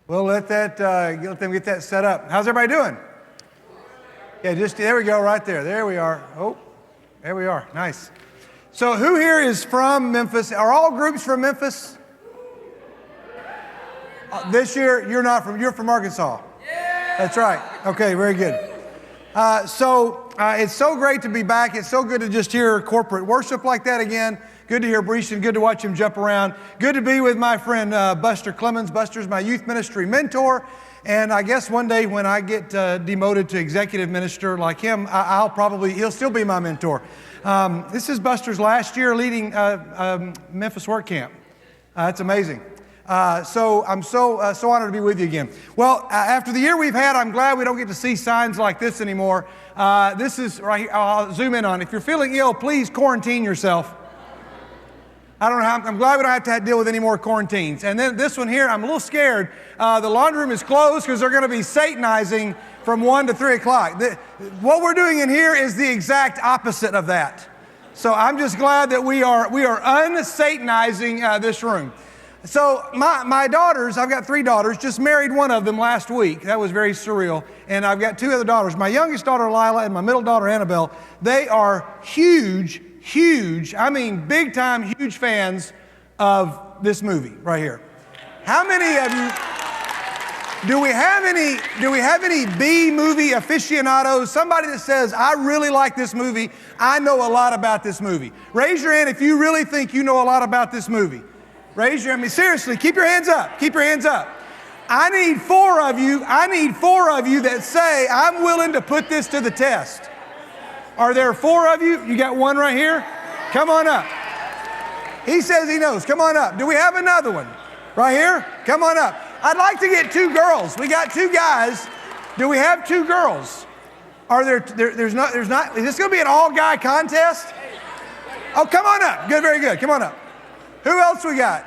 We'll let them get that set up. How's everybody doing? Yeah, there we go, right there. There we are. Oh, there we are. Nice. So who here is from Memphis? Are all groups from Memphis? This year, you're from Arkansas. Yeah. That's right. Okay, very good. It's so great to be back. It's so good to just hear corporate worship like that again. Good to hear Breeshan. Good to watch him jump around. Good to be with my friend Buster Clemens. Buster's my youth ministry mentor. And I guess one day when I get demoted to executive minister like him, he'll still be my mentor. This is Buster's last year leading Memphis Workcamp. It's amazing. So I'm so honored to be with you again. Well, after the year we've had, I'm glad we don't get to see signs like this anymore. This is right here. I'll zoom in on it. If you're feeling ill, please quarantine yourself. I don't know how, I'm glad we don't have to deal with any more quarantines. And then this one here, I'm a little scared. The laundry room is closed because they're going to be Satanizing from 1 to 3 o'clock. What we're doing in here is the exact opposite of that. So I'm just glad that we are un-Satanizing this room. So my daughters, I've got 3 daughters, just married one of them last week. That was very surreal. And I've got 2 other daughters. My youngest daughter, Lila, and my middle daughter, Annabelle. They are huge, I mean big time, huge fans of this movie right here. How many of you, do we have any B movie aficionados? Somebody that says, I really like this movie. I know a lot about this movie. Raise your hand if you really think you know a lot about this movie. Raise your hand. I mean, seriously, keep your hands up. Keep your hands up. I need 4 of you that say, I'm willing to put this to the test. Are there 4 of you? You got 1 right here? Come on up. He says he knows. Come on up. Do we have another one? Right here? Come on up. I'd like to get 2 girls. We got 2 guys. Do we have 2 girls? Are there's not, is this going to be an all-guy contest? Oh, come on up. Good, very good. Come on up. Who else we got?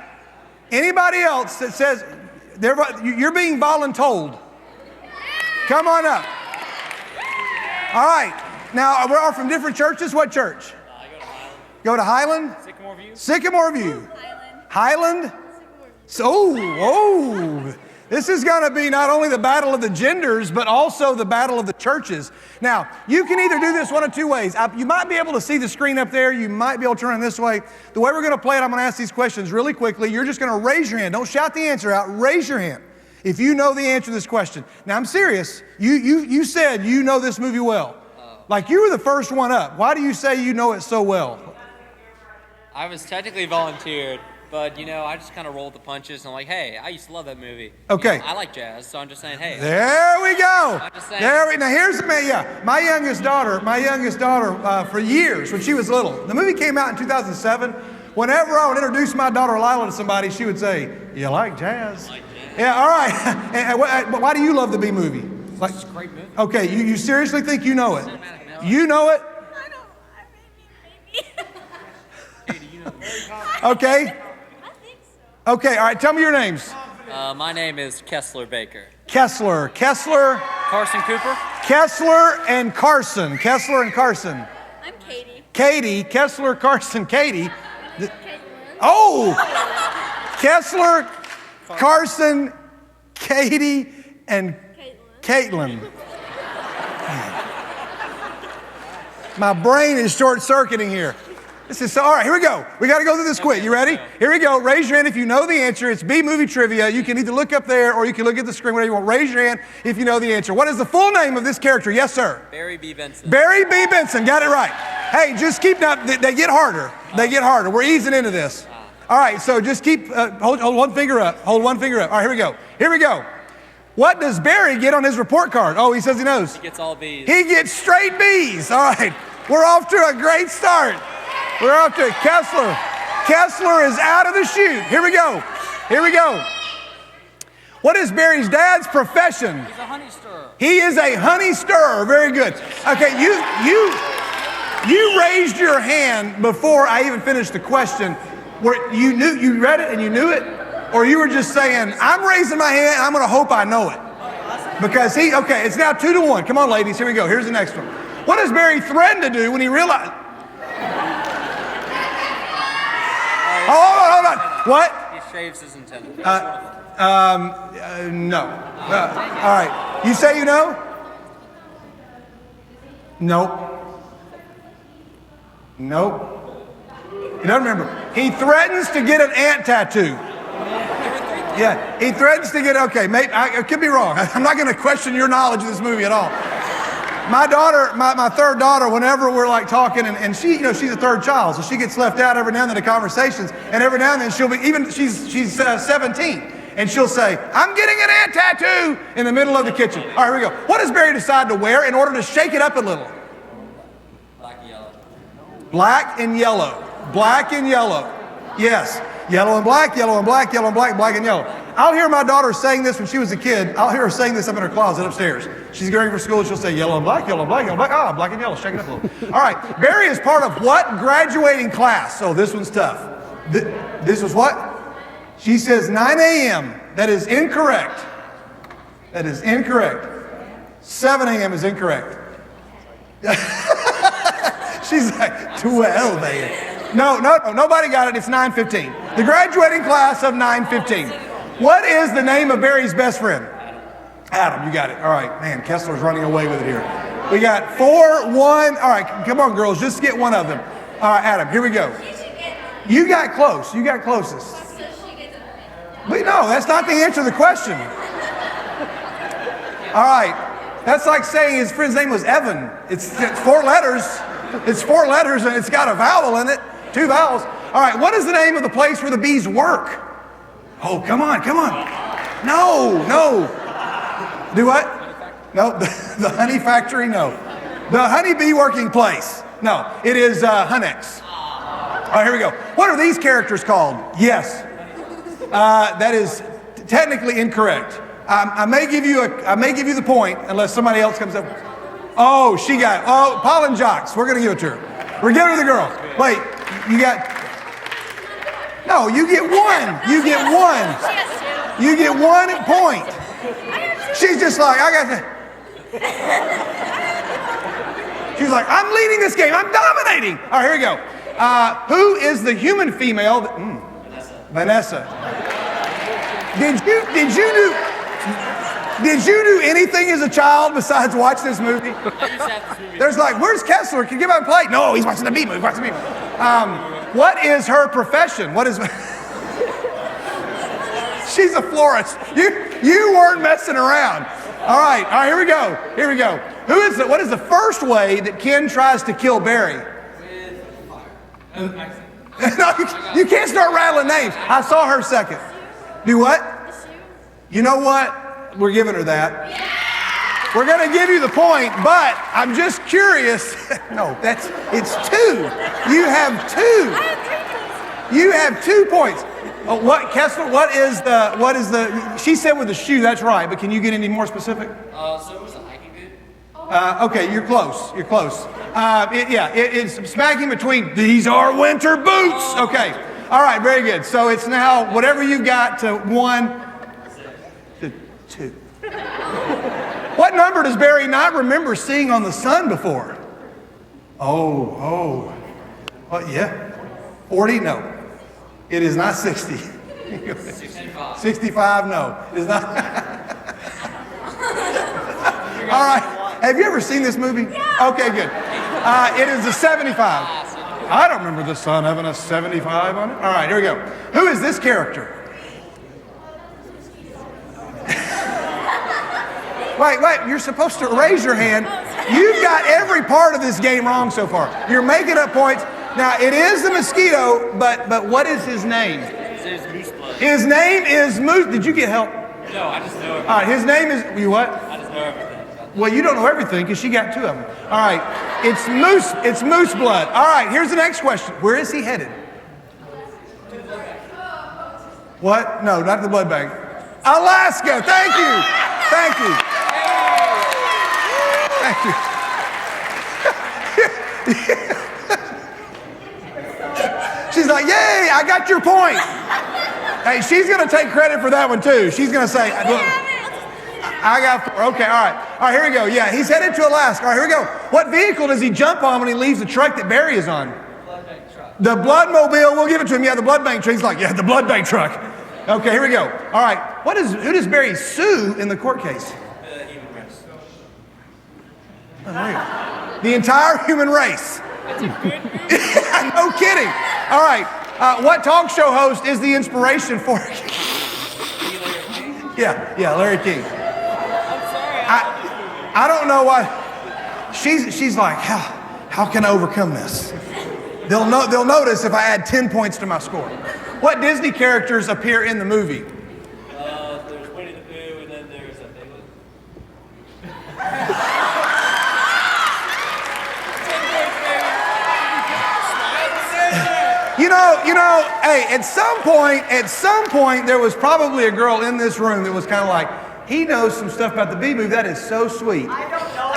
Anybody else that says, you're being voluntold? Come on up. All right. Now, we're all from different churches. What church? I go to Highland. Sycamore View. Sycamore View. Highland. So, this is going to be not only the battle of the genders, but also the battle of the churches. Now, you can either do this one of 2 ways. You might be able to see the screen up there. You might be able to turn it this way. The way we're going to play it, I'm going to ask these questions really quickly. You're just going to raise your hand. Don't shout the answer out. Raise your hand if you know the answer to this question. Now, I'm serious. You said you know this movie well. Like you were the first one up. Why do you say you know it so well? I was technically volunteered, but I just kind of rolled the punches and I'm like, hey, I used to love that movie. Okay. I like jazz, so I'm just saying, hey. There we go. I'm just saying. Now here's the man. Yeah, my youngest daughter, for years when she was little. The movie came out in 2007. Whenever I would introduce my daughter Lila to somebody, she would say, "You like jazz?" I like jazz. Yeah. All right. And why do you love the B movie? Like, it's a great movie. Okay, you seriously think you know it? You know it? I don't. Maybe. Katie, you know Okay. I think so. Okay. All right. Tell me your names. my name is Kessler Baker. Kessler. Carson Cooper. Kessler and Carson. I'm Katie. Katie. Kessler, Carson, Katie. Caitlin. Oh! Kessler, Carson, Katie, and Caitlin. My brain is short-circuiting here. All right, here we go. We got to go through this quick. You ready? Here we go. Raise your hand if you know the answer. It's B movie trivia. You can either look up there or you can look at the screen, whatever you want. Raise your hand if you know the answer. What is the full name of this character? Yes, sir. Barry B. Benson. Barry B. Benson. Got it right. Hey, just keep up. They get harder. We're easing into this. All right, so just keep, hold one finger up. Hold one finger up. All right, here we go. What does Barry get on his report card? Oh, he says he knows. He gets all B's. He gets straight B's. All right, we're off to a great start. We're off to Kessler. Kessler is out of the chute. Here we go. What is Barry's dad's profession? He's a honey stirrer. He is a honey stirrer. Very good. Okay, you raised your hand before I even finished the question. Where you read it and you knew it? Or you were just saying, I'm raising my hand and I'm going to hope I know it? Because it's now 2-1. Come on, ladies, here we go. Here's the next one. What does Barry threaten to do when he realized? Hold on. What? He shaves his antenna. No. All right. You say you know? Nope. Nope. You don't remember. He threatens to get an ant tattoo. Yeah, he threatens to get, okay, I could be wrong. I'm not going to question your knowledge of this movie at all. My daughter, my third daughter, whenever we're like talking, and she, she's a third child, so she gets left out every now and then in the conversations, and every now and then she'll be, even she's 17, and she'll say, I'm getting an ant tattoo in the middle of the kitchen. All right, here we go. What does Barry decide to wear in order to shake it up a little? Black and yellow. Black and yellow. Black and yellow. Yes. Yellow and black, yellow and black, yellow and black, black and yellow. I'll hear my daughter saying this when she was a kid. I'll hear her saying this up in her closet upstairs. She's going for school and she'll say yellow and black, yellow and black, yellow and black. Ah, black and yellow, shake it up a little. All right, Barry is part of what graduating class? So this one's tough. This was what? She says 9 a.m. That is incorrect. That is incorrect. 7 a.m. is incorrect. She's like 12 a.m. No, nobody got it. It's 9:15. The graduating class of 9:15. What is the name of Barry's best friend? Adam, you got it. All right, man, Kessler's running away with it here. We got 4, 1. All right, come on, girls, just get one of them. All right, Adam, here we go. You got close. You got closest. But no, that's not the answer to the question. All right, that's like saying his friend's name was Evan. It's 4 letters. It's 4 letters and it's got a vowel in it. 2 vowels. All right, what is the name of the place where the bees work? Oh, come on. No. Do what? No, the honey factory, no. The honeybee working place. No, it is Hunex. All right, here we go. What are these characters called? Yes. That is technically incorrect. I may give you the point unless somebody else comes up. Oh, she got it. Oh, pollen jocks. We're going to give it to her. We're giving it to the girl. Wait, you got... No, you get 1. You get 1. You get 1 point. She's just like, I got the... She's like, I'm leading this game. I'm dominating. All right, here we go. Who is the human female? Vanessa. Did you do anything as a child besides watch this movie? There's like, where's Kessler? Can you get him and play? No, he's watching the B movie. What is her profession? What is? She's a florist. You weren't messing around. All right, here we go. What is the first way that Ken tries to kill Barry? With fire. No, you can't start rattling names. I saw her second. Do what? You know what? We're giving her that. We're going to give you the point, but I'm just curious. No, it's 2. You have 2. You have 2 points. Oh, what, Kessler? What is the? She said with the shoe. That's right. But can you get any more specific? So it was a hiking boot. Okay, you're close. It's smacking between. These are winter boots. Okay. All right. Very good. So it's now whatever you got to 1 to 2. What number does Barry not remember seeing on the sun before? Oh. What? Yeah. 40? No. It is not 60. 65. 65? No. It is not. All right. Have you ever seen this movie? Yeah. Okay, good. It is a 75. I don't remember the sun having a 75 on it. All right, here we go. Who is this character? Wait, you're supposed to raise your hand. You've got every part of this game wrong so far. You're making up points. Now, it is the mosquito, but what is his name? His name is Moose Blood. His name is Moose. Did you get help? No, I just know everything. All right, his name is, you what? I just know everything. Well, you don't know everything because she got 2 of them. All right, it's Moose Blood. All right, here's the next question. Where is he headed? What? No, not the blood bank. Alaska. Thank you. She's like, yay, I got your point. Hey, she's going to take credit for that one too. She's going to say, look, I got 4. Okay, all right. All right, here we go. Yeah, he's headed to Alaska. All right, here we go. What vehicle does he jump on when he leaves the truck that Barry is on? Blood bank truck. The blood mobile, we'll give it to him. Yeah, the blood bank truck. He's like, yeah, the blood bank truck. Okay, here we go. All right, who does Mary sue in the court case? The human race. The entire human race. No kidding. All right, what talk show host is the inspiration for it? Yeah, Larry King. I'm sorry. I don't know why. She's like, how can I overcome this? They'll notice if I add 10 points to my score. What Disney characters appear in the movie? There's Winnie the Pooh, and then there's a big one. You know, hey, at some point, there was probably a girl in this room that was kind of like, he knows some stuff about the Bee Movie. That is so sweet. I don't know.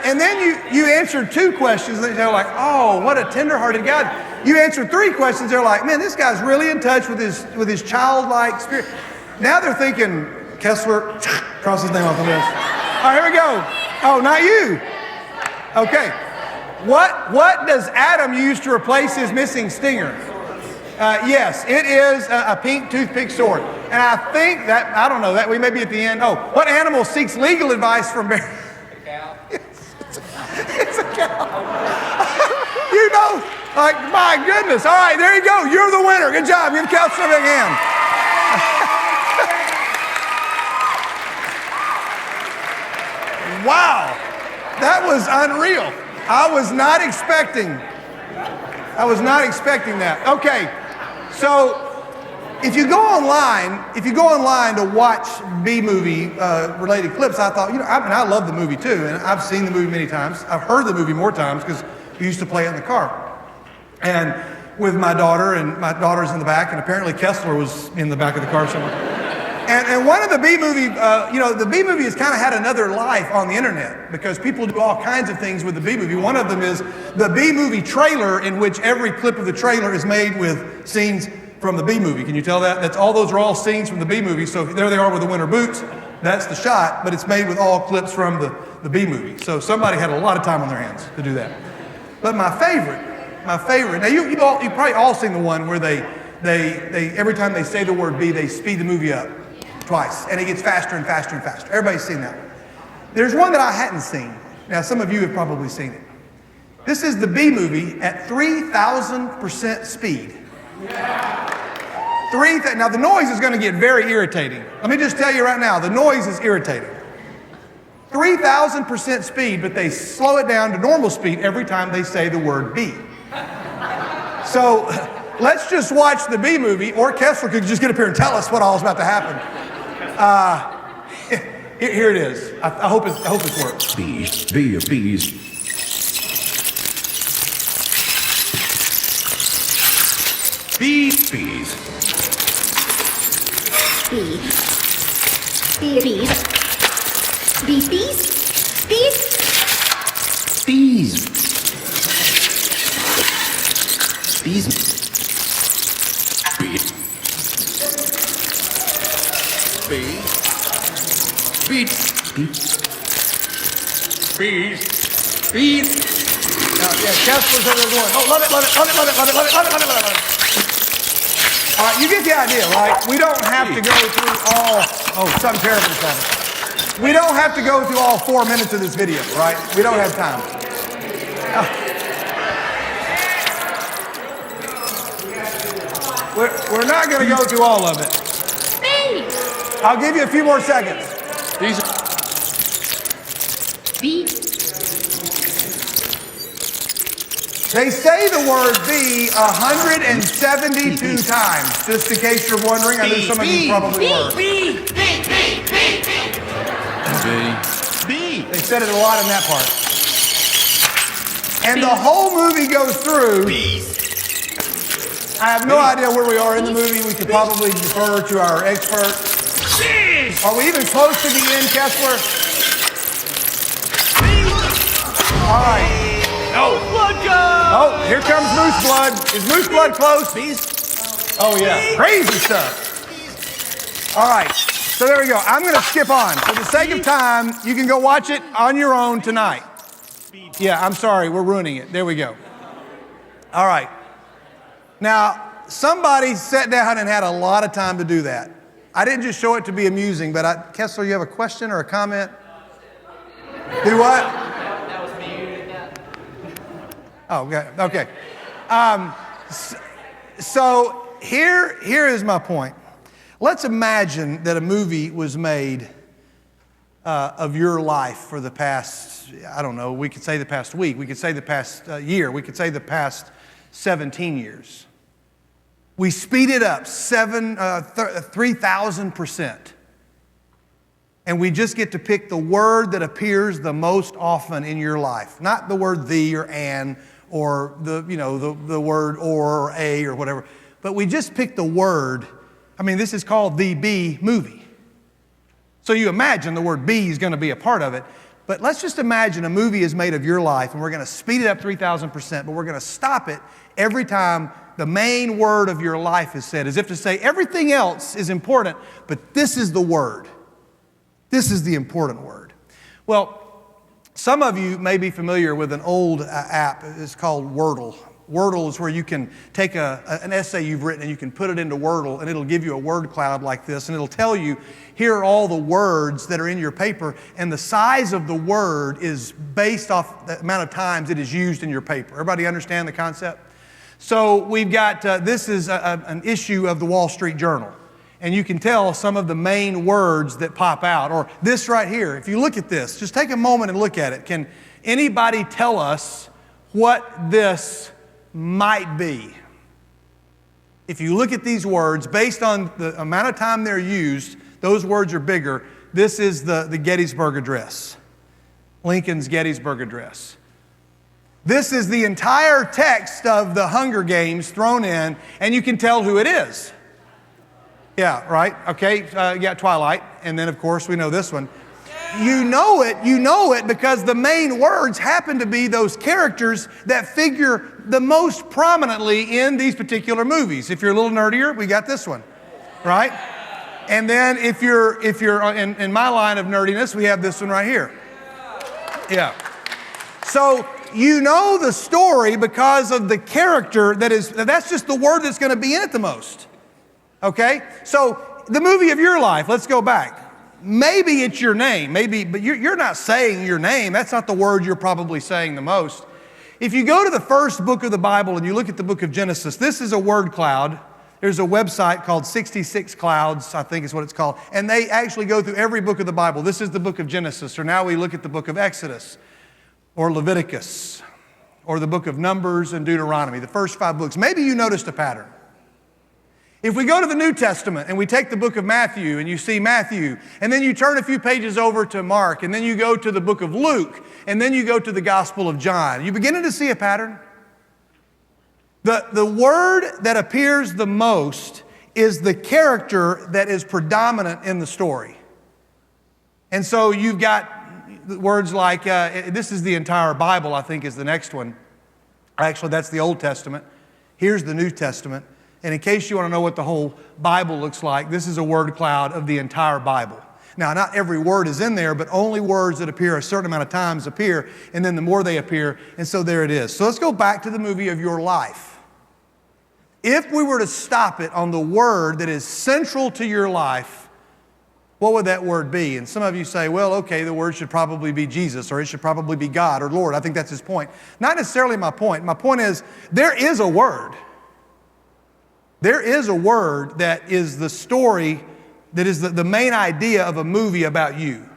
And then you answered 2 questions, and they're like, oh, what a tender-hearted guy. You answered 3 questions, they're like, man, this guy's really in touch with his childlike spirit. Now they're thinking, Kessler, cross his name off the list. All right, here we go. Oh, not you. Okay. What does Adam use to replace his missing stinger? Yes, it is a pink toothpick sword. And I think that, I don't know, that we may be at the end. Oh, what animal seeks legal advice from Mary? A cow. It's a cow. You know, like, my goodness. All right, there you go. You're the winner. Good job. Give Counselor a big hand. Wow. That was unreal. I was not expecting that. Okay, so if you go online to watch B-movie related clips, I thought, I love the movie too, and I've seen the movie many times. I've heard the movie more times because we used to play it in the car. And with my daughter, and my daughter's in the back, and apparently Kessler was in the back of the car somewhere. And one of the B-movie, the B-movie has kind of had another life on the internet because people do all kinds of things with the B-movie. One of them is the B-movie trailer, in which every clip of the trailer is made with scenes from the B-movie. Can you tell that? Those are all scenes from the B-movie. So there they are with the winter boots. That's the shot, but it's made with all clips from the B-movie. So somebody had a lot of time on their hands to do that. But my favorite. Now you've probably all seen the one where they every time they say the word B, they speed the movie up. Twice, and it gets faster and faster and faster. Everybody's seen that one. There's one that I hadn't seen. Now, some of you have probably seen it. This is the B movie at 3,000% speed. Now, the noise is going to get very irritating. Let me just tell you right now, the noise is irritating. 3,000% speed, but they slow it down to normal speed every time they say the word B. So, let's just watch the B movie, or Kessler could just get up here and tell us what all is about to happen. Here it is. I hope it works. Bees. Bees. Bees. Bees. Now, Kessler's over there going, oh, love it. All right, you get the idea, right? We don't have to go through something terrible is happening. We don't have to go through all 4 minutes of this video, right? We don't have time. We're not going to go through all of it. I'll give you a few more seconds. They say the word "be" 172 times, just in case you're wondering. I know some of you probably were. They said it a lot in that part. And the whole movie goes through. I have no idea where we are in the movie. We could probably defer to our expert. Are we even close to the end, Kessler? All right. Oh, here comes Moose Blood. Is Moose Blood close? Oh, yeah. Crazy stuff. All right. So there we go. I'm going to skip on. For the sake of time, you can go watch it on your own tonight. Yeah, I'm sorry. We're ruining it. There we go. All right. Now, somebody sat down and had a lot of time to do that. I didn't just show it to be amusing, but Kessler, you have a question or a comment? Do what? That was me who did that. Oh, okay. So here is my point. Let's imagine that a movie was made of your life for the past, I don't know, we could say the past week, we could say the past year, we could say the past 17 years. We speed it up 3,000%. And we just get to pick the word that appears the most often in your life. Not the word the or an or the word or a or whatever. But we just pick the word. I mean, this is called the B movie. So you imagine the word be is going to be a part of it. But let's just imagine a movie is made of your life and we're going to speed it up 3,000%, but we're going to stop it every time the main word of your life is said, as if to say everything else is important, but this is the word. This is the important word. Well, some of you may be familiar with an old app. It's called Wordle. Wordle is where you can take an essay you've written and you can put it into Wordle and it'll give you a word cloud like this and it'll tell you, here are all the words that are in your paper, and the size of the word is based off the amount of times it is used in your paper. Everybody understand the concept? So we've got, this is an issue of the Wall Street Journal. And you can tell some of the main words that pop out. Or this right here, if you look at this, just take a moment and look at it. Can anybody tell us what this might be? If you look at these words, based on the amount of time they're used, those words are bigger. This is the Gettysburg Address, Lincoln's Gettysburg Address. This is the entire text of the Hunger Games thrown in, and you can tell who it is. Yeah, right? Okay, Twilight. And then, of course, we know this one. You know it because the main words happen to be those characters that figure the most prominently in these particular movies. If you're a little nerdier, we got this one, right? And then if you're in my line of nerdiness, we have this one right here. Yeah. So you know the story because of the character that's just the word that's going to be in it the most. Okay? So the movie of your life, let's go back. Maybe it's your name, but you're not saying your name. That's not the word you're probably saying the most. If you go to the first book of the Bible and you look at the book of Genesis, this is a word cloud. There's a website called 66 Clouds, I think is what it's called. And they actually go through every book of the Bible. This is the book of Genesis, or now we look at the book of Exodus, or Leviticus, or the book of Numbers and Deuteronomy, the first 5 books. Maybe you noticed a pattern. If we go to the New Testament and we take the book of Matthew and you see Matthew, and then you turn a few pages over to Mark, and then you go to the book of Luke, and then you go to the Gospel of John, you beginning to see a pattern? The word that appears the most is the character that is predominant in the story. And so you've got words like, this is the entire Bible, I think is the next one. Actually, that's the Old Testament. Here's the New Testament. And in case you want to know what the whole Bible looks like, this is a word cloud of the entire Bible. Now, not every word is in there, but only words that appear a certain amount of times appear, and then the more they appear, and so there it is. So let's go back to the movie of your life. If we were to stop it on the word that is central to your life, what would that word be? And some of you say, well, okay, the word should probably be Jesus, or it should probably be God or Lord. I think that's his point. Not necessarily my point. My point is, there is a word. There is a word that is the story, that is the main idea of a movie about you.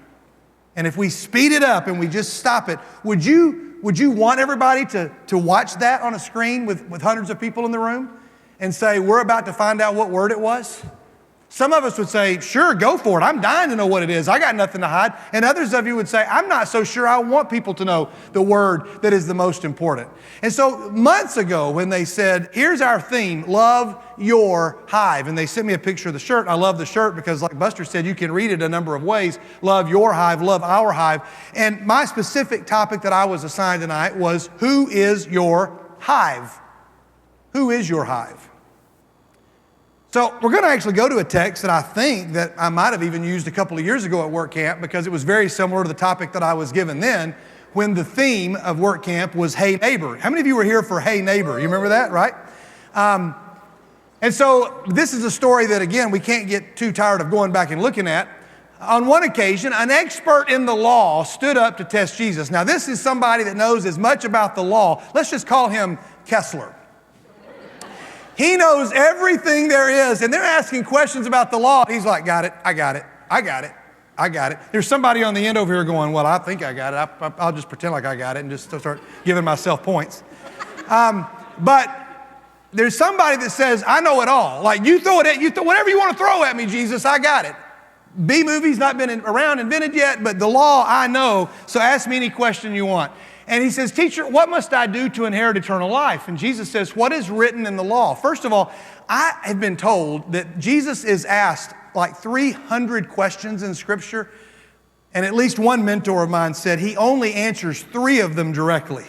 And if we speed it up and we just stop it, would you want everybody to watch that on a screen with hundreds of people in the room and say, we're about to find out what word it was? Some of us would say, sure, go for it. I'm dying to know what it is. I got nothing to hide. And others of you would say, I'm not so sure I want people to know the word that is the most important. And so months ago when they said, here's our theme, love your hive. And they sent me a picture of the shirt. I love the shirt because like Buster said, you can read it a number of ways. Love your hive, love our hive. And my specific topic that I was assigned tonight was, who is your hive? Who is your hive? So we're going to actually go to a text that I think that I might have even used a couple of years ago at Workcamp because it was very similar to the topic that I was given then when the theme of Workcamp was Hey Neighbor. How many of you were here for Hey Neighbor? You remember that, right? And so this is a story that, again, we can't get too tired of going back and looking at. On one occasion, an expert in the law stood up to test Jesus. Now, this is somebody that knows as much about the law. Let's just call him Kessler. He knows everything there is, and they're asking questions about the law. He's like, got it, I got it, I got it, I got it. There's somebody on the end over here going, well, I think I got it. I'll just pretend like I got it and just start giving myself points. But there's somebody that says, I know it all. Like, you throw it at, whatever you want to throw at me, Jesus, I got it. B-movie's not been around, invented yet, but the law I know, so ask me any question you want. And he says, teacher, what must I do to inherit eternal life? And Jesus says, what is written in the law? First of all, I have been told that Jesus is asked like 300 questions in Scripture, and at least one mentor of mine said he only answers 3 of them directly.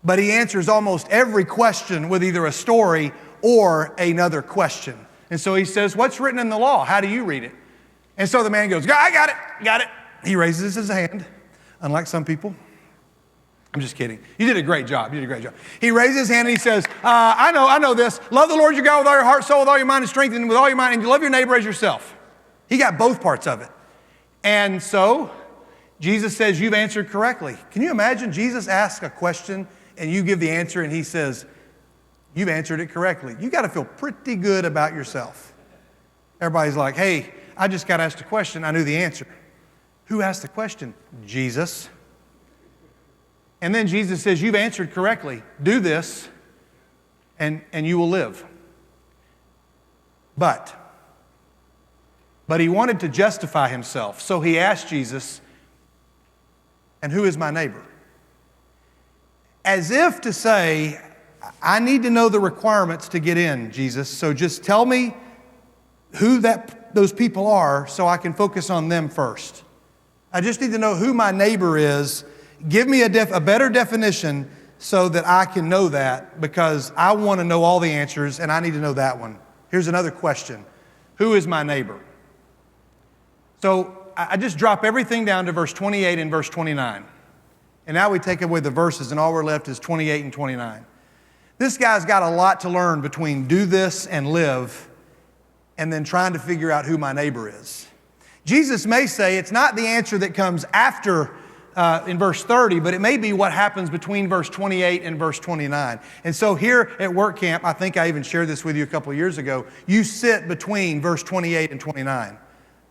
But he answers almost every question with either a story or another question. And so he says, what's written in the law? How do you read it? And so the man goes, I got it. He raises his hand, unlike some people. I'm just kidding. You did a great job. He raises his hand and he says, I know this. Love the Lord your God with all your heart, soul, with all your mind and strength, and with all your mind, and you love your neighbor as yourself. He got both parts of it. And so Jesus says, you've answered correctly. Can you imagine Jesus asks a question and you give the answer and he says, you've answered it correctly? You got to feel pretty good about yourself. Everybody's like, hey, I just got asked a question. I knew the answer. Who asked the question? Jesus. And then Jesus says, you've answered correctly. Do this and you will live. But he wanted to justify himself. So he asked Jesus, and who is my neighbor? As if to say, I need to know the requirements to get in, Jesus. So just tell me who those people are so I can focus on them first. I just need to know who my neighbor is. Give me a better definition so that I can know that, because I want to know all the answers and I need to know that one. Here's another question. Who is my neighbor? So I just drop everything down to verse 28 and verse 29. And now we take away the verses and all we're left is 28 and 29. This guy's got a lot to learn between do this and live and then trying to figure out who my neighbor is. Jesus may say it's not the answer that comes after in verse 30, but it may be what happens between verse 28 and verse 29. And so here at Workcamp, I think I even shared this with you a couple of years ago, you sit between verse 28 and 29.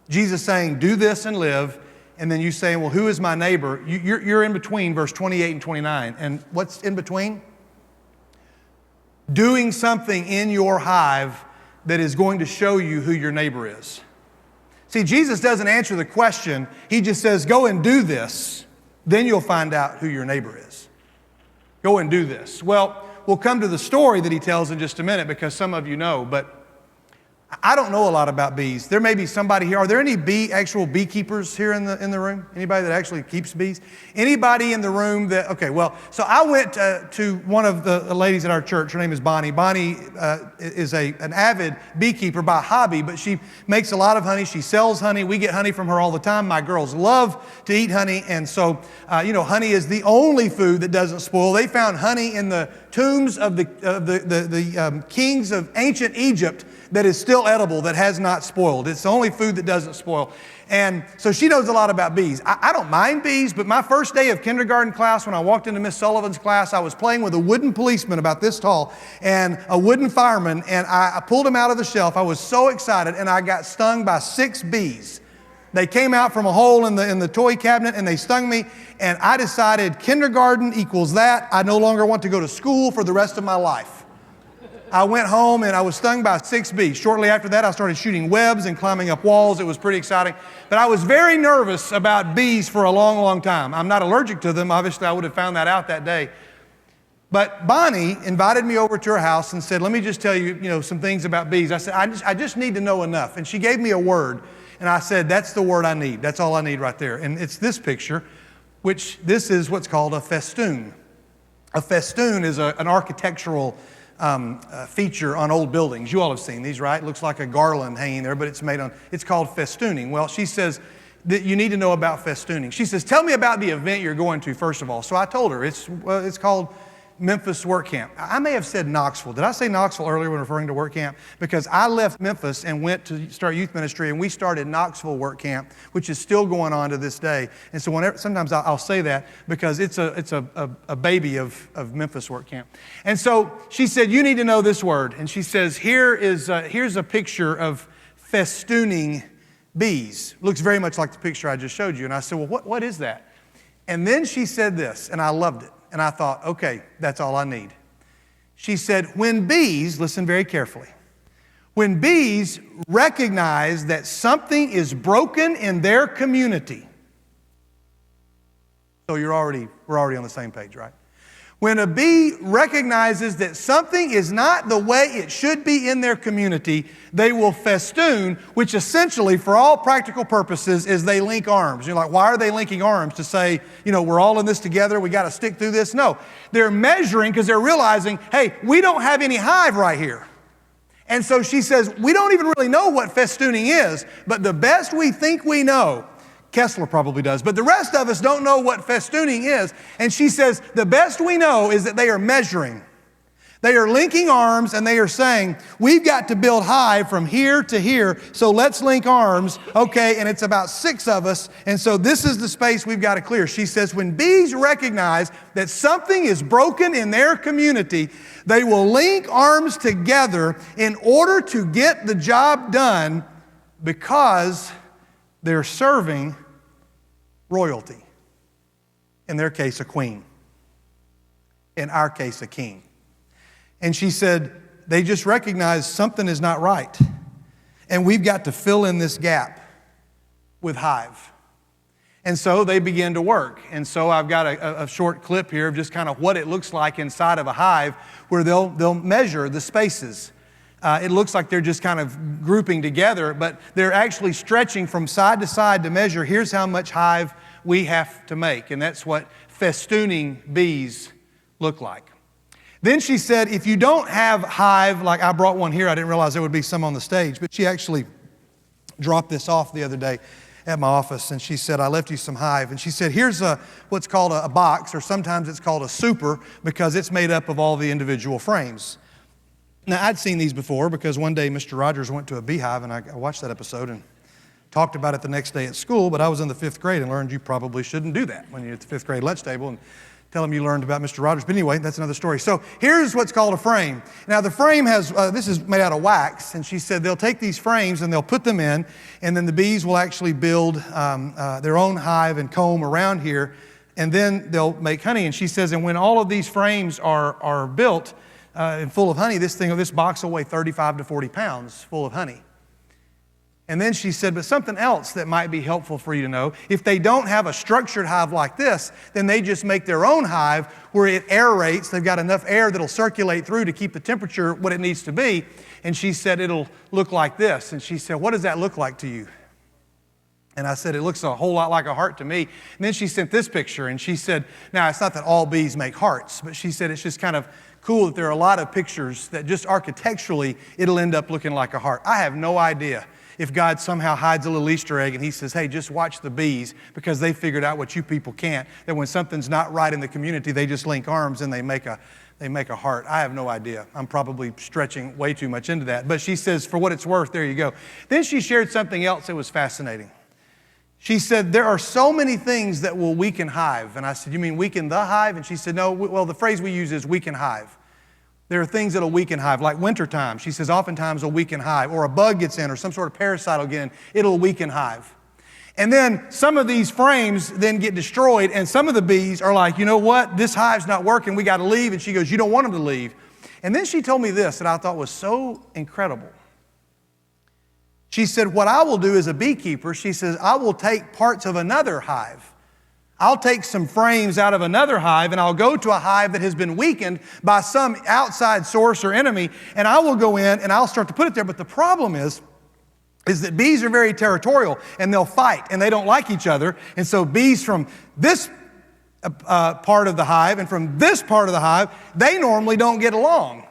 Jesus saying, do this and live, and then you saying, well, who is my neighbor? You're in between verse 28 and 29. And what's in between? Doing something in your hive that is going to show you who your neighbor is. See, Jesus doesn't answer the question. He just says, go and do this. Then you'll find out who your neighbor is. Go and do this. Well, we'll come to the story that he tells in just a minute because some of you know, but I don't know a lot about bees. There may be somebody here. Are there any actual beekeepers here in the room? Anybody that actually keeps bees? Anybody in the room that, okay, well, so I went to one of the ladies at our church. Her name is Bonnie. Bonnie is an avid beekeeper by hobby, but she makes a lot of honey. She sells honey. We get honey from her all the time. My girls love to eat honey, and so, honey is the only food that doesn't spoil. They found honey in the tombs of the kings of ancient Egypt that is still edible, that has not spoiled. It's the only food that doesn't spoil. And so she knows a lot about bees. I don't mind bees, but my first day of kindergarten class, when I walked into Miss Sullivan's class, I was playing with a wooden policeman about this tall and a wooden fireman, and I pulled him out of the shelf. I was so excited, and I got stung by 6 bees. They came out from a hole in the toy cabinet, and they stung me, and I decided kindergarten equals that. I no longer want to go to school for the rest of my life. I went home and I was stung by 6 bees. Shortly after that, I started shooting webs and climbing up walls. It was pretty exciting. But I was very nervous about bees for a long, long time. I'm not allergic to them. Obviously, I would have found that out that day. But Bonnie invited me over to her house and said, let me just tell you, some things about bees. I said, I just need to know enough. And she gave me a word. And I said, that's the word I need. That's all I need right there. And it's this picture, which this is what's called a festoon. A festoon is an architectural feature on old buildings. You all have seen these, right? It looks like a garland hanging there, but it's called festooning. Well, she says that you need to know about festooning. She says, tell me about the event you're going to, first of all. So I told her, it's called Memphis Workcamp. I may have said Knoxville. Did I say Knoxville earlier when referring to Workcamp? Because I left Memphis and went to start youth ministry, and we started Knoxville Workcamp, which is still going on to this day. And so sometimes I'll say that because it's a baby of Memphis Workcamp. And so she said, you need to know this word. And she says, here's a picture of festooning bees. Looks very much like the picture I just showed you. And I said, well, what is that? And then she said this, and I loved it. And I thought, okay, that's all I need. She said, when bees, listen very carefully, when bees recognize that something is broken in their community, so we're already on the same page, right? When a bee recognizes that something is not the way it should be in their community, they will festoon, which essentially, for all practical purposes, is they link arms. You're like, why are they linking arms? To say, we're all in this together, we got to stick through this? No, they're measuring because they're realizing, hey, we don't have any hive right here. And so she says, we don't even really know what festooning is, but the best we think we know, Kessler probably does, but the rest of us don't know what festooning is. And she says, the best we know is that they are measuring. They are linking arms and they are saying, we've got to build hive from here to here, so let's link arms, okay, and it's about 6 of us, and so this is the space we've got to clear. She says, when bees recognize that something is broken in their community, they will link arms together in order to get the job done because they're serving royalty. In their case, a queen. In our case, a king. And she said, they just recognize something is not right. And we've got to fill in this gap with hive. And so they begin to work. And so I've got a short clip here of just kind of what it looks like inside of a hive where they'll measure the spaces. It looks like they're just kind of grouping together, but they're actually stretching from side to side to measure, here's how much hive we have to make. And that's what festooning bees look like. Then she said, if you don't have hive, like I brought one here, I didn't realize there would be some on the stage, but she actually dropped this off the other day at my office, and she said, I left you some hive. And she said, here's what's called a box, or sometimes it's called a super, because it's made up of all the individual frames. Now, I'd seen these before because one day Mr. Rogers went to a beehive, and I watched that episode and talked about it the next day at school, but I was in the 5th grade and learned you probably shouldn't do that when you're at the 5th grade lunch table and tell them you learned about Mr. Rogers. But anyway, that's another story. So here's what's called a frame. Now, the frame has, this is made out of wax, and she said they'll take these frames and they'll put them in, and then the bees will actually build their own hive and comb around here, and then they'll make honey. And she says, and when all of these frames are built, and full of honey, this box will weigh 35 to 40 pounds full of honey. And then she said, but something else that might be helpful for you to know, if they don't have a structured hive like this, then they just make their own hive where it aerates. They've got enough air that'll circulate through to keep the temperature what it needs to be. And she said, it'll look like this. And she said, what does that look like to you? And I said, it looks a whole lot like a heart to me. And then she sent this picture, and she said, now, it's not that all bees make hearts, but she said it's just kind of cool that there are a lot of pictures that just architecturally, it'll end up looking like a heart. I have no idea if God somehow hides a little Easter egg and he says, hey, just watch the bees because they figured out what you people can't, that when something's not right in the community, they just link arms and they make a heart. I have no idea. I'm probably stretching way too much into that. But she says, for what it's worth, there you go. Then she shared something else that was fascinating. She said, there are so many things that will weaken hive. And I said, you mean weaken the hive? And she said, no, well, the phrase we use is weaken hive. There are things that will weaken hive, like wintertime. She says, oftentimes will weaken hive, or a bug gets in, or some sort of parasite will get in. It'll weaken hive. And then some of these frames then get destroyed, and some of the bees are like, you know what? This hive's not working. We got to leave. And she goes, you don't want them to leave. And then she told me this that I thought was so incredible. She said, what I will do as a beekeeper, she says, I will take parts of another hive. I'll take some frames out of another hive, and I'll go to a hive that has been weakened by some outside source or enemy, and I will go in and I'll start to put it there. But the problem is that bees are very territorial, and they'll fight, and they don't like each other. And so bees from this part of the hive and from this part of the hive, they normally don't get along.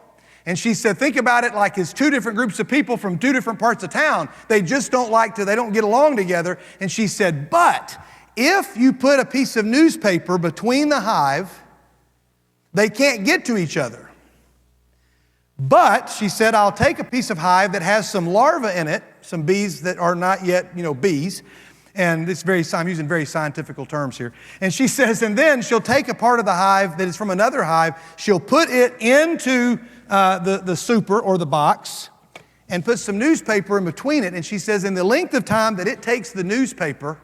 And she said, think about it like it's 2 different groups of people from 2 different parts of town. They just they don't get along together. And she said, but if you put a piece of newspaper between the hive, They can't get to each other. But she said, I'll take a piece of hive that has some larvae in it, some bees that are not yet, bees. And I'm using very scientific terms here. And she says, and then she'll take a part of the hive that is from another hive, she'll put it into the super or the box and put some newspaper in between it. And she says, in the length of time that it takes the newspaper,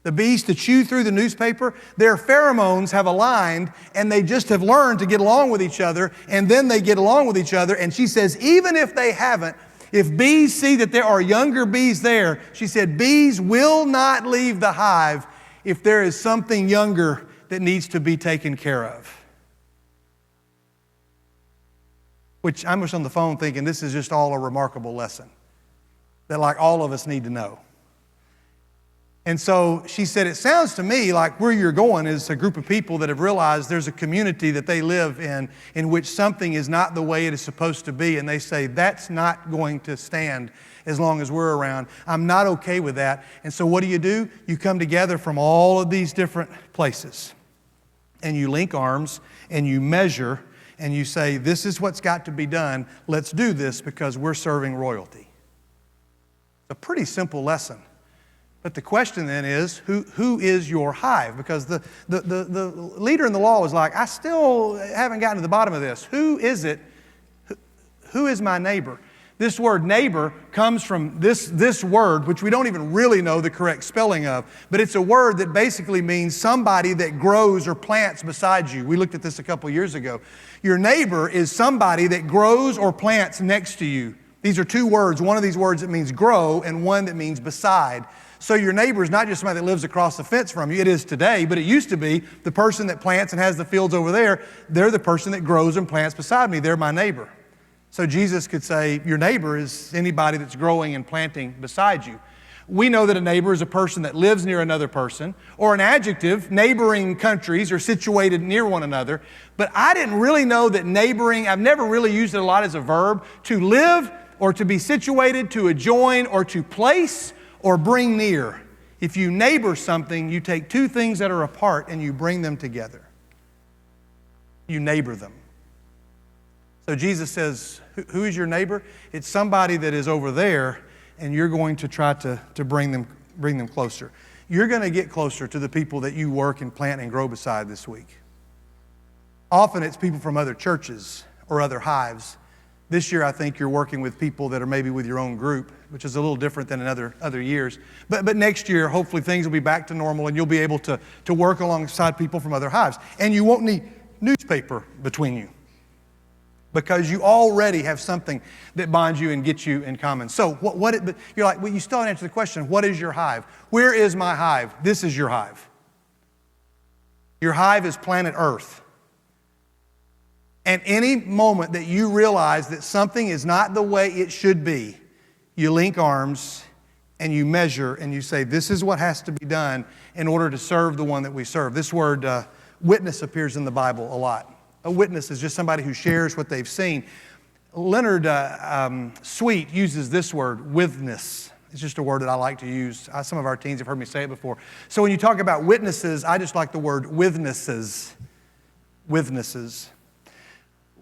the bees to chew through the newspaper, their pheromones have aligned and they just have learned to get along with each other, and then they get along with each other. And she says, even if they haven't, if bees see that there are younger bees there, she said, bees will not leave the hive if there is something younger that needs to be taken care of. Which I'm just on the phone thinking this is just all a remarkable lesson that like all of us need to know. And so she said, it sounds to me like where you're going is a group of people that have realized there's a community that they live in which something is not the way it is supposed to be. And they say, that's not going to stand as long as we're around. I'm not okay with that. And so what do? You come together from all of these different places and you link arms and you measure and you say, this is what's got to be done. Let's do this because we're serving royalty. It's a pretty simple lesson. But the question then is, who is your hive? Because the leader in the law was like, I still haven't gotten to the bottom of this. Who is it? Who is my neighbor? This word neighbor comes from this word, which we don't even really know the correct spelling of, but it's a word that basically means somebody that grows or plants beside you. We looked at this a couple years ago. Your neighbor is somebody that grows or plants next to you. These are two words. One of these words that means grow and one that means beside. So your neighbor is not just somebody that lives across the fence from you. It is today, but it used to be the person that plants and has the fields over there. They're the person that grows and plants beside me. They're my neighbor. So Jesus could say, your neighbor is anybody that's growing and planting beside you. We know that a neighbor is a person that lives near another person, or an adjective, neighboring countries are situated near one another. But I didn't really know that neighboring, I've never really used it a lot as a verb, to live or to be situated, to adjoin or to place or bring near. If you neighbor something, you take two things that are apart and you bring them together. You neighbor them. So Jesus says, who is your neighbor? It's somebody that is over there, and you're going to try to bring them closer. You're going to get closer to the people that you work and plant and grow beside this week. Often it's people from other churches or other hives. This year, I think you're working with people that are maybe with your own group, which is a little different than in other years. But next year, hopefully things will be back to normal and you'll be able to work alongside people from other hives. And you won't need newspaper between you because you already have something that bonds you and gets you in common. So you're like, well, you still haven't answered the question, what is your hive? Where is my hive? This is your hive. Your hive is planet Earth. And any moment that you realize that something is not the way it should be, you link arms and you measure and you say, this is what has to be done in order to serve the one that we serve. This word witness appears in the Bible a lot. A witness is just somebody who shares what they've seen. Leonard Sweet uses this word, witness. It's just a word that I like to use. Some of our teens have heard me say it before. So when you talk about witnesses, I just like the word witnesses. Witnesses.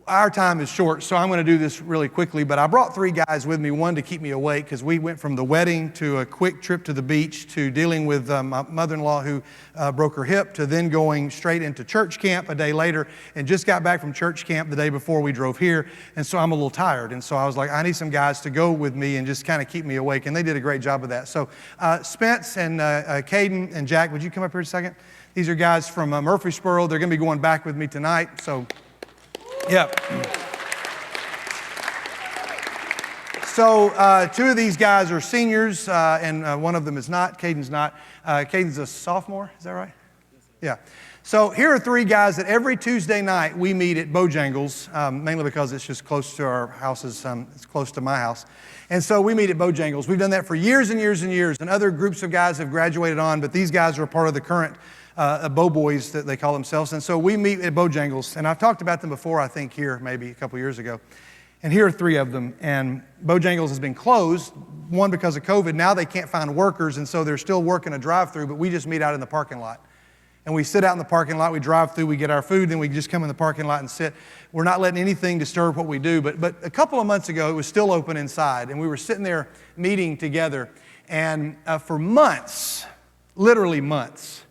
Our time is short, so I'm going to do this really quickly, but I brought three guys with me, one to keep me awake, because we went from the wedding to a quick trip to the beach to dealing with my mother-in-law who broke her hip to then going straight into church camp a day later and just got back from church camp the day before we drove here, and so I'm a little tired. And so I was like, I need some guys to go with me and just kind of keep me awake, and they did a great job of that. So Spence and Caden and Jack, would you come up here a second? These are guys from Murfreesboro. They're going to be going back with me tonight, so... Yeah. So two of these guys are seniors, and one of them is not. Caden's not. Caden's a sophomore. Is that right? Yeah. So here are three guys that every Tuesday night we meet at Bojangles, mainly because it's just close to our houses. It's close to my house. And so we meet at Bojangles. We've done that for years and years and years. And other groups of guys have graduated on, but these guys are a part of the current Bo Boys that they call themselves. And so we meet at Bojangles. And I've talked about them before, I think, here maybe a couple years ago. And here are three of them. And Bojangles has been closed, one because of COVID. Now they can't find workers, and so they're still working a drive-through, but we just meet out in the parking lot. And we sit out in the parking lot, we drive through, we get our food, then we just come in the parking lot and sit. We're not letting anything disturb what we do. But a couple of months ago, it was still open inside, and we were sitting there meeting together. And for months, literally months,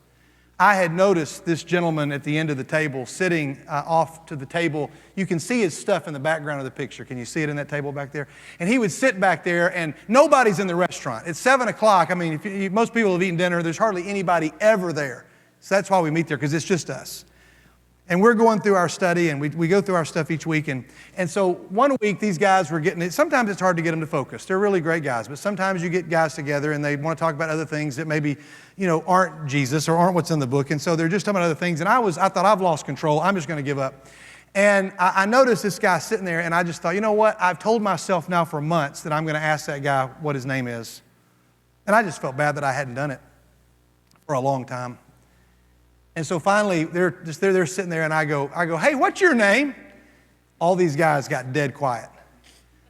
I had noticed this gentleman at the end of the table sitting off to the table. You can see his stuff in the background of the picture. Can you see it in that table back there? And he would sit back there, and nobody's in the restaurant. It's 7 o'clock. I mean, most people have eaten dinner. There's hardly anybody ever there. So that's why we meet there, because it's just us. And we're going through our study, and we go through our stuff each week. And so one week, these guys were getting it. Sometimes it's hard to get them to focus. They're really great guys. But sometimes you get guys together, and they want to talk about other things that maybe, aren't Jesus or aren't what's in the book. And so they're just talking about other things. And I thought, I've lost control. I'm just going to give up. And I noticed this guy sitting there, and I just thought, you know what? I've told myself now for months that I'm going to ask that guy what his name is. And I just felt bad that I hadn't done it for a long time. And so finally, they're sitting there, and I go, hey, what's your name? All these guys got dead quiet.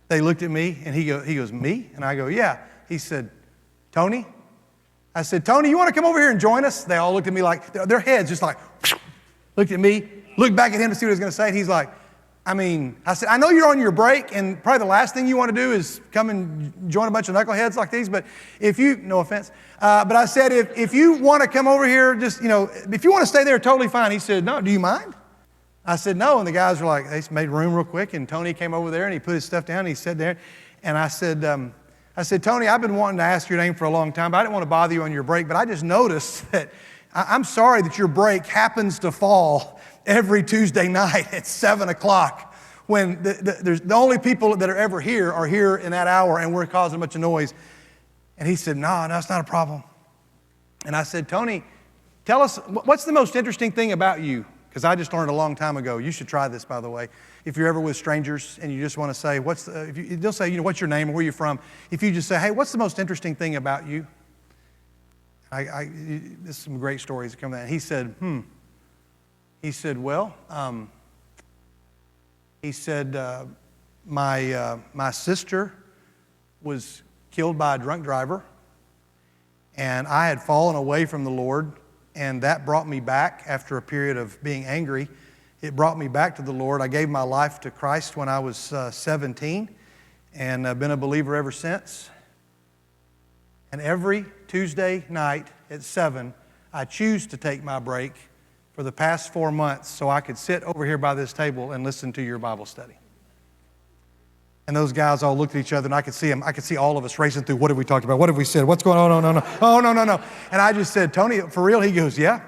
They looked at me, and he goes, me? And I go, yeah. He said, Tony? I said, Tony, you want to come over here and join us? They all looked at me like, their heads just like, looked at me, looked back at him to see what he was going to say, and he's like, I said, I know you're on your break, and probably the last thing you want to do is come and join a bunch of knuckleheads like these, but no offense, but I said, if you want to come over here, just, if you want to stay there, totally fine. He said, no, do you mind? I said, no, and the guys were like, they made room real quick, and Tony came over there, and he put his stuff down, and he sat there, and I said, Tony, I've been wanting to ask your name for a long time, but I didn't want to bother you on your break, but I just noticed that I'm sorry that your break happens to fall every Tuesday night at 7 o'clock when the only people that are ever here are here in that hour, and we're causing a bunch of noise. And he said, no, it's not a problem. And I said, Tony, tell us, what's the most interesting thing about you? Because I just learned a long time ago. You should try this, by the way. If you're ever with strangers and you just want to say, they'll say, what's your name or where you're from. If you just say, hey, what's the most interesting thing about you? There's some great stories that come out. He said, He said, well, my sister was killed by a drunk driver, and I had fallen away from the Lord, and that brought me back after a period of being angry. It brought me back to the Lord. I gave my life to Christ when I was 17, and I've been a believer ever since. And every Tuesday night at 7, I choose to take my break for the past 4 months so I could sit over here by this table and listen to your Bible study. And those guys all looked at each other, and I could see them. I could see all of us racing through. What have we talked about? What have we said? What's going on? No. Oh, no. And I just said, Tony, for real? He goes, yeah.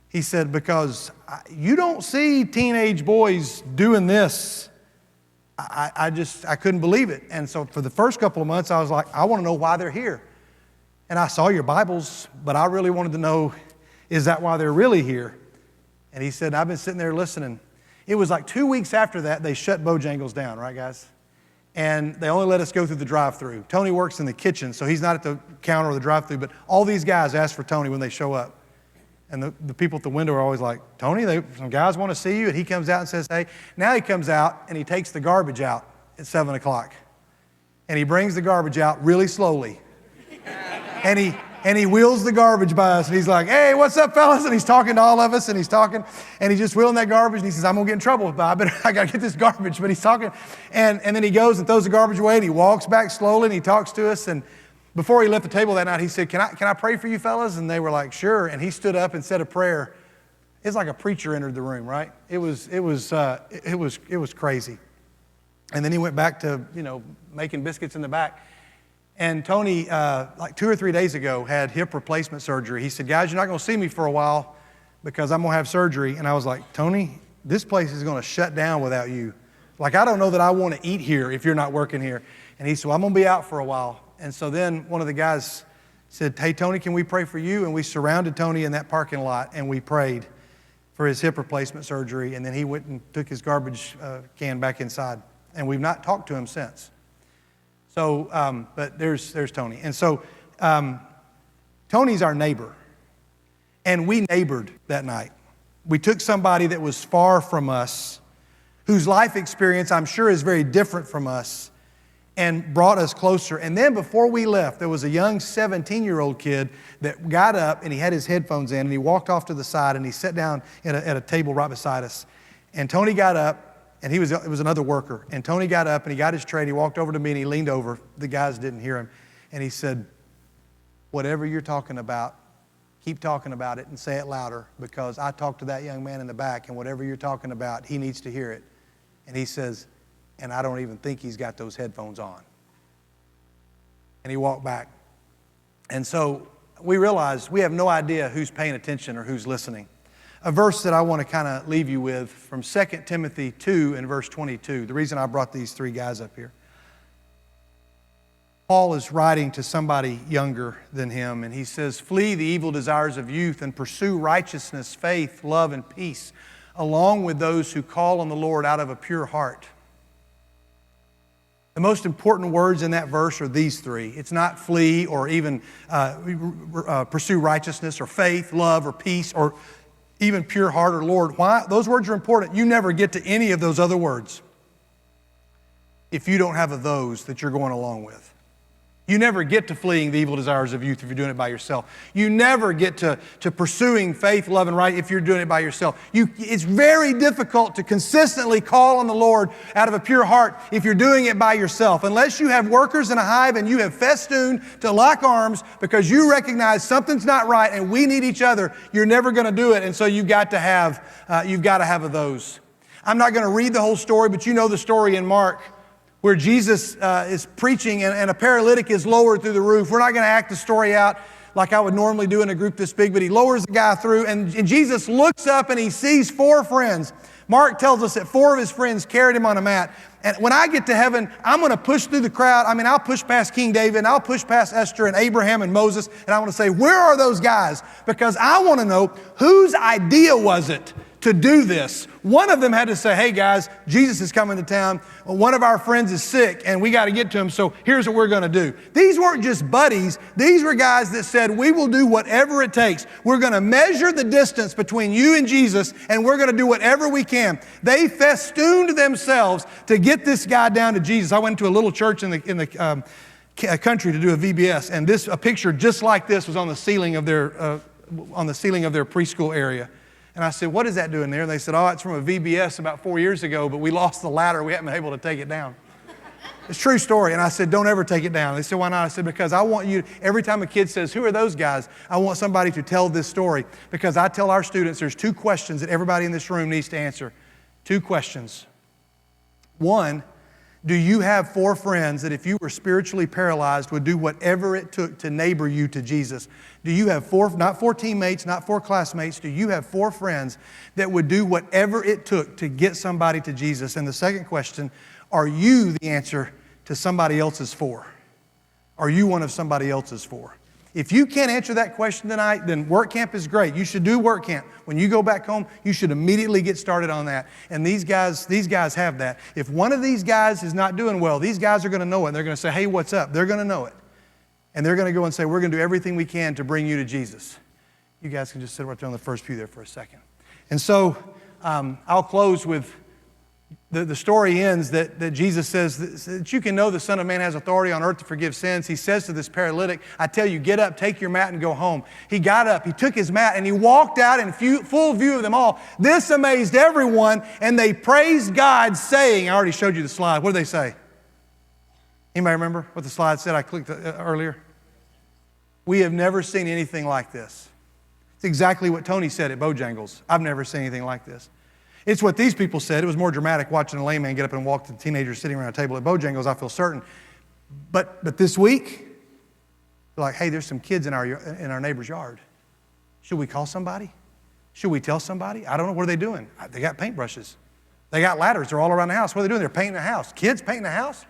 He said, because you don't see teenage boys doing this. I couldn't believe it. And so for the first couple of months, I was like, I want to know why they're here. And I saw your Bibles, but I really wanted to know, is that why they're really here? And he said, I've been sitting there listening. It was like 2 weeks after that, they shut Bojangles down, right, guys? And they only let us go through the drive-thru. Tony works in the kitchen, so he's not at the counter or the drive-thru, but all these guys ask for Tony when they show up. And the people at the window are always like, Tony, some guys want to see you. And he comes out and says, hey. Now he comes out and he takes the garbage out at 7 o'clock. And he brings the garbage out really slowly. And he wheels the garbage by us. And he's like, hey, what's up, fellas? And he's talking to all of us. And he's just wheeling that garbage. And he says, I'm going to get in trouble. I got to get this garbage. But he's talking. And then he goes and throws the garbage away. And he walks back slowly. And he talks to us. And before he left the table that night, he said, can I pray for you fellas? And they were like, sure. And he stood up and said a prayer. It's like a preacher entered the room, right? It was crazy. And then he went back to, making biscuits in the back. And Tony, like 2 or 3 days ago, had hip replacement surgery. He said, guys, you're not going to see me for a while because I'm going to have surgery. And I was like, Tony, this place is going to shut down without you. Like, I don't know that I want to eat here if you're not working here. And he said, well, I'm going to be out for a while. And so then one of the guys said, hey, Tony, can we pray for you? And we surrounded Tony in that parking lot, and we prayed for his hip replacement surgery. And then he went and took his garbage can back inside. And we've not talked to him since. So, but there's Tony. And so Tony's our neighbor. And we neighbored that night. We took somebody that was far from us, whose life experience I'm sure is very different from us. and brought us closer. And then before we left, there was a young 17-year-old kid that got up and he had his headphones in and he walked off to the side and he sat down at a table right beside us. And Tony got up, and it was another worker. And Tony got up and he got his tray and he walked over to me and he leaned over. The guys didn't hear him. And he said, whatever you're talking about, keep talking about it and say it louder, because I talked to that young man in the back, and whatever you're talking about, he needs to hear it. And he says, and I don't even think he's got those headphones on. And he walked back. And so we realized we have no idea who's paying attention or who's listening. A verse that I want to kind of leave you with from 2 Timothy 2 and verse 22. The reason I brought these three guys up here. Paul is writing to somebody younger than him, and he says, flee the evil desires of youth and pursue righteousness, faith, love, and peace, along with those who call on the Lord out of a pure heart. The most important words in that verse are these three. It's not flee or even pursue righteousness or faith, love, or peace, or even pure heart or Lord. Why? Those words are important. You never get to any of those other words if you don't have those that you're going along with. You never get to fleeing the evil desires of youth if you're doing it by yourself. You never get to pursuing faith, love, and right if you're doing it by yourself. It's very difficult to consistently call on the Lord out of a pure heart if you're doing it by yourself. Unless you have workers in a hive and you have festooned to lock arms because you recognize something's not right and we need each other, you're never going to do it. And so you've got to have of those. I'm not going to read the whole story, but you know the story in Mark, where Jesus is preaching and a paralytic is lowered through the roof. We're not going to act the story out like I would normally do in a group this big, but he lowers the guy through, and Jesus looks up and he sees four friends. Mark tells us that four of his friends carried him on a mat. And when I get to heaven, I'm going to push through the crowd. I mean, I'll push past King David, and I'll push past Esther and Abraham and Moses, and I want to say, where are those guys? Because I want to know whose idea was it to do this. One of them had to say, hey guys, Jesus is coming to town. One of our friends is sick and we got to get to him, so here's what we're going to do. These weren't just buddies. These were guys that said, we will do whatever it takes. We're going to measure the distance between you and Jesus, and we're going to do whatever we can. They festooned themselves to get this guy down to Jesus. I went to a little church in the country to do a VBS, and a picture just like this was on the ceiling of their preschool area. And I said, what is that doing there? And they said, oh, it's from a VBS about 4 years ago, but we lost the ladder. We haven't been able to take it down. It's a true story. And I said, don't ever take it down. They said, why not? I said, because I want you, every time a kid says, who are those guys? I want somebody to tell this story, because I tell our students there's two questions that everybody in this room needs to answer. Two questions. One, do you have four friends that if you were spiritually paralyzed would do whatever it took to neighbor you to Jesus? Do you have four, not four teammates, not four classmates, do you have four friends that would do whatever it took to get somebody to Jesus? And the second question, are you the answer to somebody else's four? Are you one of somebody else's four? If you can't answer that question tonight, then Workcamp is great. You should do Workcamp. When you go back home, you should immediately get started on that. And these guys have that. If one of these guys is not doing well, these guys are going to know it. They're going to say, hey, what's up? They're going to know it. And they're going to go and say, we're going to do everything we can to bring you to Jesus. You guys can just sit right there on the first pew there for a second. And so I'll close with the story ends that Jesus says that you can know the Son of Man has authority on earth to forgive sins. He says to this paralytic, I tell you, get up, take your mat, and go home. He got up, he took his mat, and he walked out in full view of them all. This amazed everyone, and they praised God, saying, I already showed you the slide. What did they say? Anybody remember what the slide said I clicked earlier? We have never seen anything like this. It's exactly what Tony said at Bojangles. I've never seen anything like this. It's what these people said. It was more dramatic watching a lame man get up and walk to teenagers sitting around a table at Bojangles, I feel certain. But this week, they're like, hey, there's some kids in our neighbor's yard. Should we call somebody? Should we tell somebody? I don't know. What are they doing? They got paintbrushes. They got ladders. They're all around the house. What are they doing? They're painting the house. Kids painting the house?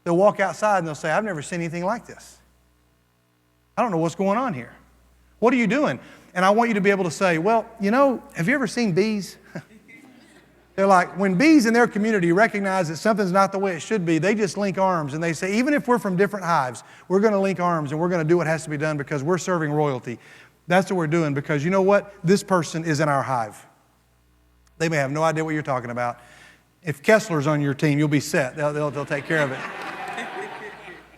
They'll walk outside and they'll say, I've never seen anything like this. I don't know what's going on here. What are you doing? And I want you to be able to say, well, you know, have you ever seen bees? They're like, when bees in their community recognize that something's not the way it should be, they just link arms and they say, even if we're from different hives, we're going to link arms and we're going to do what has to be done because we're serving royalty. That's what we're doing because you know what? This person is in our hive. They may have no idea what you're talking about. If Kessler's on your team, you'll be set. They'll take care of it.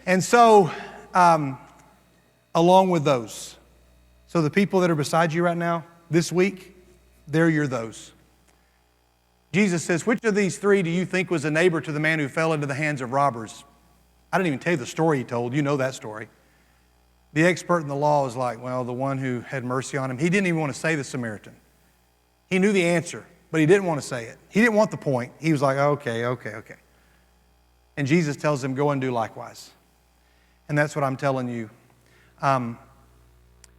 And so, along with those, so the people that are beside you right now, this week, they're your those. Jesus says, which of these three do you think was a neighbor to the man who fell into the hands of robbers? I didn't even tell you the story he told. You know that story. The expert in the law is like, well, the one who had mercy on him. He didn't even want to say the Samaritan. He knew the answer, but he didn't want to say it. He didn't want the point. He was like, okay. And Jesus tells him, go and do likewise. And that's what I'm telling you.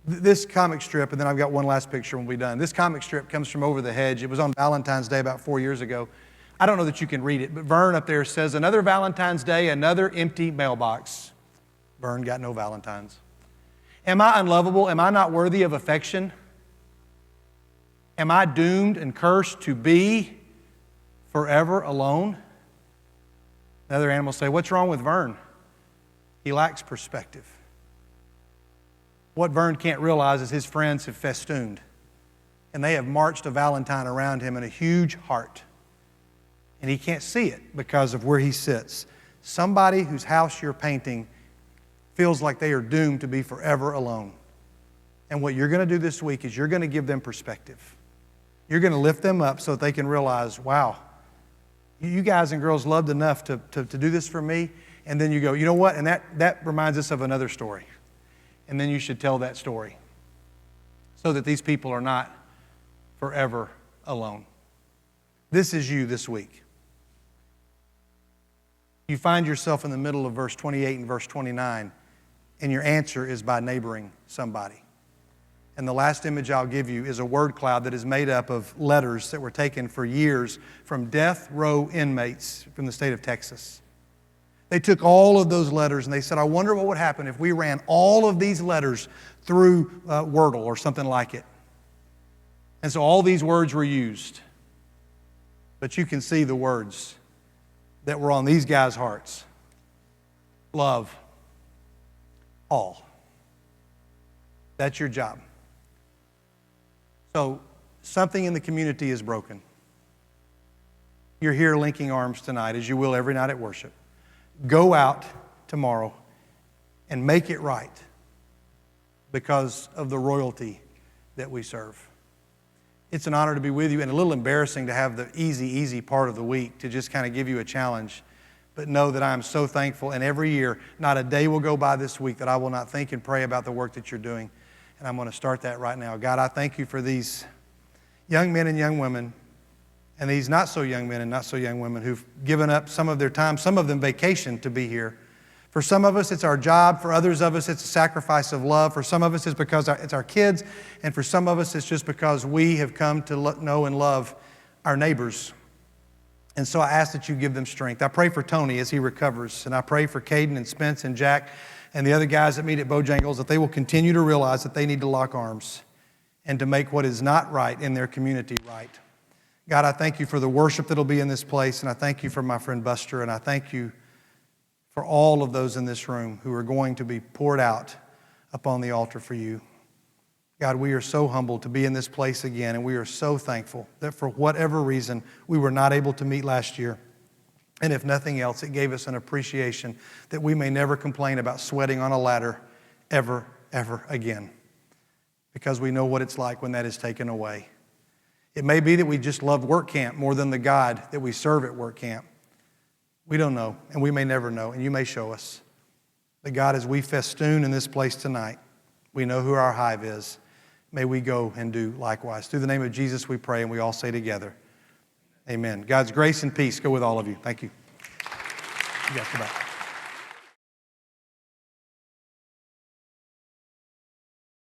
This comic strip, and then I've got one last picture when we're done. This comic strip comes from Over the Hedge. It was on Valentine's Day about 4 years ago. I don't know that you can read it, but Vern up there says, another Valentine's Day, another empty mailbox. Vern got no Valentines. Am I unlovable? Am I not worthy of affection? Am I doomed and cursed to be forever alone? Another animal say, what's wrong with Vern? He lacks perspective. What Vern can't realize is his friends have festooned, and they have marched a Valentine around him in a huge heart. And he can't see it because of where he sits. Somebody whose house you're painting feels like they are doomed to be forever alone. And what you're going to do this week is you're going to give them perspective. You're going to lift them up so that they can realize, wow, you guys and girls loved enough to do this for me. And then you go, you know what? And that reminds us of another story. And then you should tell that story so that these people are not forever alone. This is you this week. You find yourself in the middle of verse 28 and verse 29, and your answer is by neighboring somebody. And the last image I'll give you is a word cloud that is made up of letters that were taken for years from death row inmates from the state of Texas. They took all of those letters and they said, I wonder what would happen if we ran all of these letters through Wordle or something like it. And so all these words were used. But you can see the words that were on these guys' hearts. Love. All. That's your job. So something in the community is broken. You're here linking arms tonight, as you will every night at worship. Go out tomorrow and make it right because of the royalty that we serve. It's an honor to be with you, and a little embarrassing to have the easy part of the week to just kind of give you a challenge. But know that I am so thankful, and every year, not a day will go by this week that I will not think and pray about the work that you're doing. And I'm going to start that right now. God, I thank you for these young men and young women, and these not so young men and not so young women who've given up some of their time, some of them vacation, to be here. For some of us, it's our job. For others of us, it's a sacrifice of love. For some of us, it's because it's our kids. And for some of us, it's just because we have come to know and love our neighbors. And so I ask that you give them strength. I pray for Tony as he recovers. And I pray for Caden and Spence and Jack and the other guys that meet at Bojangles, that they will continue to realize that they need to lock arms and to make what is not right in their community right. God, I thank you for the worship that will be in this place. And I thank you for my friend Buster. And I thank you for all of those in this room who are going to be poured out upon the altar for you. God, we are so humbled to be in this place again, and we are so thankful that for whatever reason we were not able to meet last year. And if nothing else, it gave us an appreciation that we may never complain about sweating on a ladder ever again, because we know what it's like when that is taken away. It may be that we just love Workcamp more than the God that we serve at Workcamp. We don't know, and we may never know, and you may show us. But God, as we festoon in this place tonight, we know who our hive is. May we go and do likewise. Through the name of Jesus we pray, and we all say together, amen. God's grace and peace go with all of you. Thank you. You got your back.